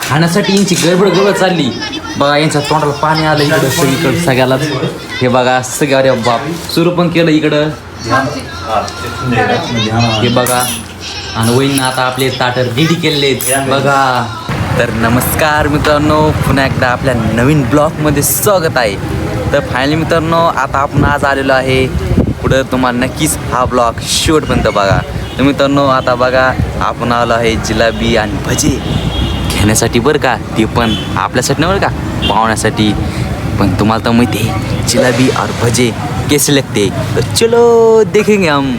खाण्यासाठी यांची गडबड चालली बघा. यांच्या तोंडाला पाणी आलं इकडं सगळीकडं सगळ्यालाच. हे बघा सगळं अरे बाप सुरू पण केलं इकडं. हे बघा आणि वहिनी आता आपले ताटर रेडी केलेले आहेत बघा. तर नमस्कार मित्रांनो, पुन्हा एकदा आपल्या नवीन ब्लॉगमध्ये स्वागत आहे. तर फायनली मित्रांनो आता आपण आज आलेलो आहे पुढं. तुम्हाला नक्कीच हा ब्लॉग शेवटपर्यंत बघा. तर मित्रांनो आता बघा आपण आलो आहे जिलेबी आणि भजी घेण्यासाठी बरं का. ते पण आपल्यासाठी नाही बरं का, पाहुण्यासाठी. पण तुम्हाला तर माहिती आहे जिलेबी और भजे कैसे लगते. तर चलो देखेंगे हम.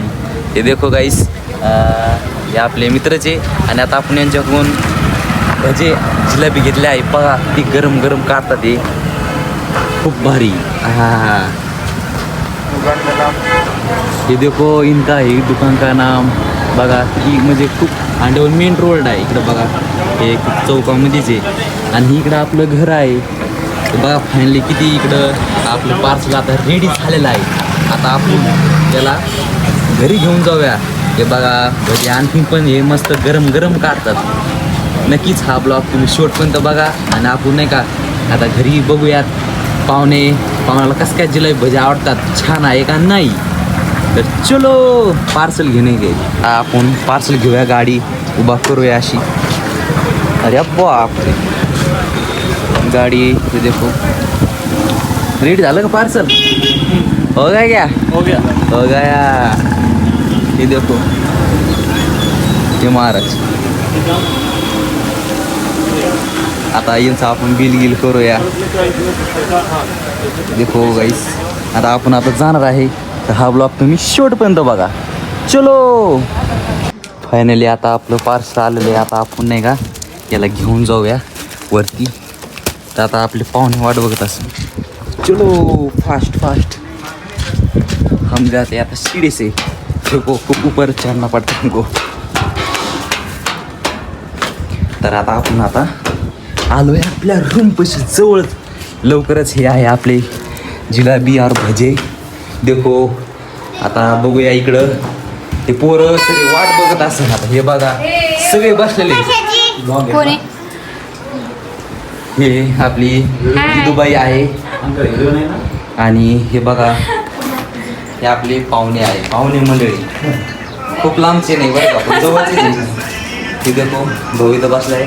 हे देखो गाईस हे आपले मित्रचे आणि आता आपण यांच्याकडून भजे जिलेबी घेतले आहे बघा. ती गरम गरम काढतात ते खूप भारी. हाँ ये देखो इनका ही दुकान का नाम बघा. की म्हणजे खूप अंडर मेन रोड आहे इकडं बघा. हे खूप चौकामध्येच आहे आणि इकडं आपलं घर आहे. बघा फायनली किती इकडं आपलं पार्सल आता रेडी झालेलं आहे. आता आपण त्याला घरी घेऊन जाऊया. हे बघा भजी आणखी पण हे मस्त गरम गरम काढतात. नक्कीच हा ब्लॉग तुम्ही शेवटपर्यंत बघा आणि आपण नाही का आता घरी बघूयात पाहुण्याला कसं काय जिलेबी भजी आवडतात, छान आहे का नाही. तर चलो पार्सल घेणे गे. आपण पार्सल घेऊया, गाडी उभा करूया अशी. अरे बापरे गाडी हे देखो रेडी झालं का पार्सल. हो गया क्या हो गया. हे देखो हे महाराज. आता यांचं आपण बिल करूया. देखो गाईस आता आपण आता जाणार आहे. तर हा ब्लॉग तुम्ही शेवटपर्यंत बघा. चलो फायनली आता आपलं पार्सल आलेलं आहे. आता आपण नाही का याला घेऊन जाऊया वरती. तर आता आपले पाहुणे वाट बघत असेल. चलो फास्ट हम जाते आता सीढ़ी से. देखो खूप ऊपर चढ़ना पड़ता हमको. तर आता आपण आता आलो आहे आपल्या रूम पाशी जवळ. लवकरच हे आहे आपले जिलेबी और भजे. देखो आता बघूया इकडं ते पोरं सगळे वाट बघत असेल. आता हे बघा सगळे बसलेले. हे आपली दुबाई आहे आणि हे बघा हे आपले पाहुणे आहे, पाहुणे मंडळी. खूप लांबचे नाही बरं का, पण जवळचे नाही. हे देखो भाऊ इथं बसलाय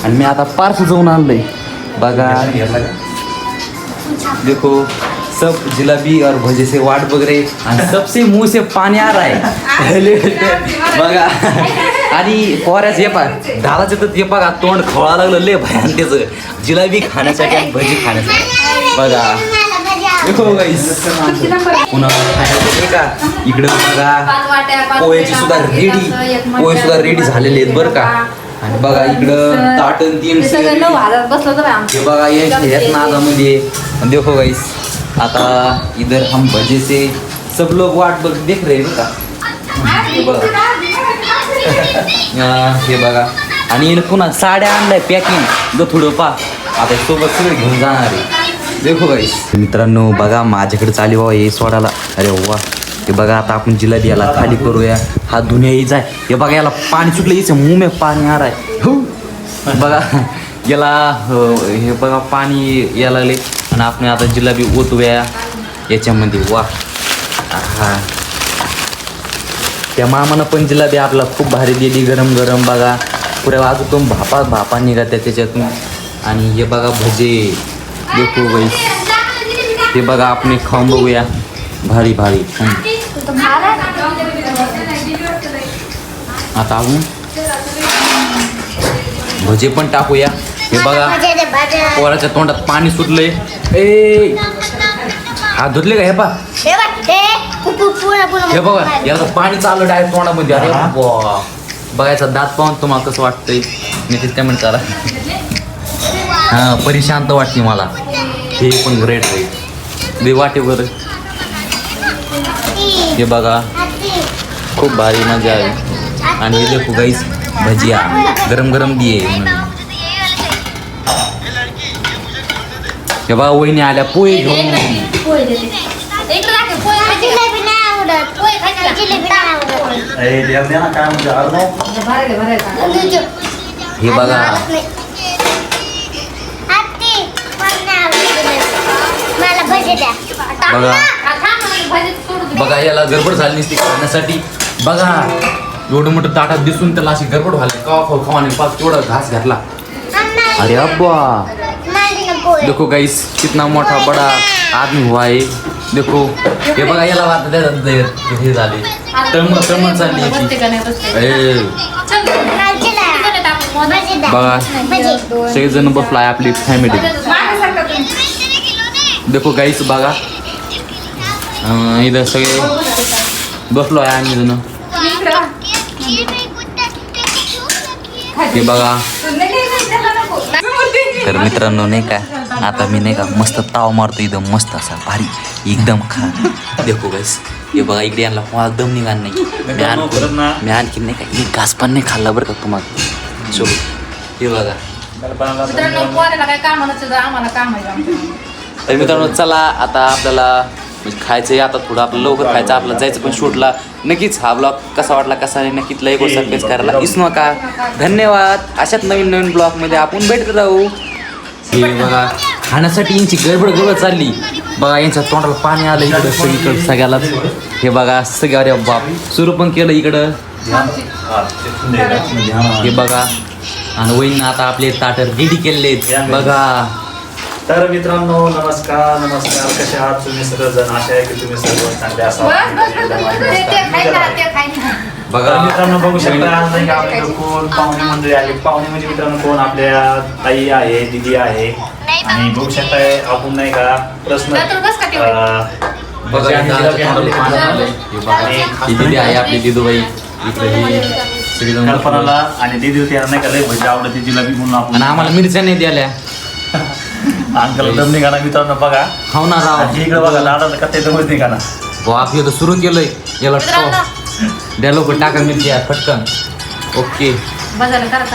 आणि मी आता पार्सल जाऊन आणलंय बघा. देखो सब जिलेबी और भजे से वाट बघ रहे आणि सबसे मुंह से पाणी आ रहा है बघा. आणि पोऱ्याच हे पा दादाचं तर हे बघा तोंड खवळा लागलं लय भयान त्याचं जिलेबी खाण्यासाठी आणि भजी खाण्यासाठी बघा. देखो गाईस पुन्हा का इकडे बघा पोहेची सुद्धा रेडी झालेले आहेत बरं का. आणि बघा इकडं ताटन तीन हे बघा याच नादामध्ये. देखो गाईस आता इधर हम भजे से सब लोग वाट बघ देख रहे हैं का. हे बघा आणि पुन्हा साड्या आणलाय पॅकिंग थोडं पा. आता सोबत सगळे घेऊन जाणार आहे. देखो गाईस मित्रांनो बघा माझ्याकडे चालू बाबा हे सोडायला. अरे वा हे बघा आता आपण जिलेबी याला खाली करूया. हा धुण्या जाय. हे बघा याला पाणी सुटलं याचं मुंह में पाणी आ रहा है बघा याला. हे बघा पाणी यायला लागले आणि आपण आता जिलेबी ओतूया याच्यामध्ये. वा हा त्या मामानं पण जिलेबी आपला खूप भारी दिली गरम गरम बघा. पुऱ्या अजून भापा निघाल्या त्याच्यातून. आणि हे बघा भजे. देखो गाईस हे बघा आपण खाऊन बघूया. भारी आता आपण भजे पण टाकूया. हे बघा पोराच्या तोंडात पाणी सुटलंय. ए हात धुतले का. हे बघा याला पाणी चाललं डायरेक्ट तोंडामध्ये. अरे बघायचा दात पाहून तुम्हाला कसं वाटतंय मी त्यामुळे चाला. हां परेशांत वाटते मला. हे पण ग्रेट आहे दे वाटे बरं. हे बघा खूप भारी मजा आहे. आणि हे देखो गाईस भजिया गरम गरम दिये. हे बघा वहिनी आल्या पोहे घेऊन. हे बघा बघा बघा याला गडबड झाली नसती खाण्यासाठी. बघा एवढं मोठं ताटात दिसून त्याला अशी गडबड व्हायला कवा खावाने पाच तेवढा घास घातला. अरे अब्बा देखो गाइस कितना मोठा बड़ा आदमी हुआ है. देखो हे बघा याला वाटत हे झाले तळमळ चालली याची. बघा सगळेजण बसलाय आपली फॅमिली. देखो गाईस बघा इथं सगळे बसलो आहे आम्ही जण. हे बघा तर मित्रांनो नाही का आता मी नाही का मस्त ताव मारतो इथं मस्त असा भारी एकदम खा. देखो गाईस हे बघा इकडे यांना मला दम निघाल नाही. मी आणखी नाही का एक घास पण नाही खाल्ला बरं का तुम्हाला. सो हे बघा तर मित्रांनो चला आता आपल्याला खायचं आहे. आता थोडं आपलं लवकर खायचं आपलं जायचं पण शूटला. नक्कीच हा ब्लॉग कसा वाटला कसा नाही नक्कीच लाईक व सबस्क्राईब करायला विसरू नका. धन्यवाद. अशाच नवीन नवीन ब्लॉगमध्ये आपण भेटत राहू. हे बघा खाण्यासाठी यांची गडबड चालली. बघा यांच्या तोंडाला पाणी आलं इकडं सगळीकडं सगळ्यालाच. हे बघा सगळे अरे बाप सुरू पण केलं इकडं. हे बघा आणि वहिनी आता आपले ताटर रेडी केलेले बघा. तर मित्रांनो नमस्कार कसे आहात तुम्ही सर्वजण. आशा आहे की तुम्ही सर्व चांगले असाल. बघा मित्रांनो बघू शकता नाही का आपले कोण पाहुणे मंडळी आले. पाहुणे म्हणजे मित्रांनो कोण आपल्या ताई आहे दिदी आहे आणि बघू शकताय आपण नाही का प्रश्न दिदी आहे आपली दिदूबाई कल्पनाला आणि दिदी होती नाही का लय भजी आवडते जिलेबी म्हणून आपण. आणि आम्हाला मिरच्या नाही द्याल्या. अंकल दम निघाला मित्रांनो बघा. खाऊ ना राव इकडे बघा दादाला कथा दमच निघाला. बाप हे तर सुरू केलंय याला द्या लोक टाका मिरची पटकन. ओके बाजारात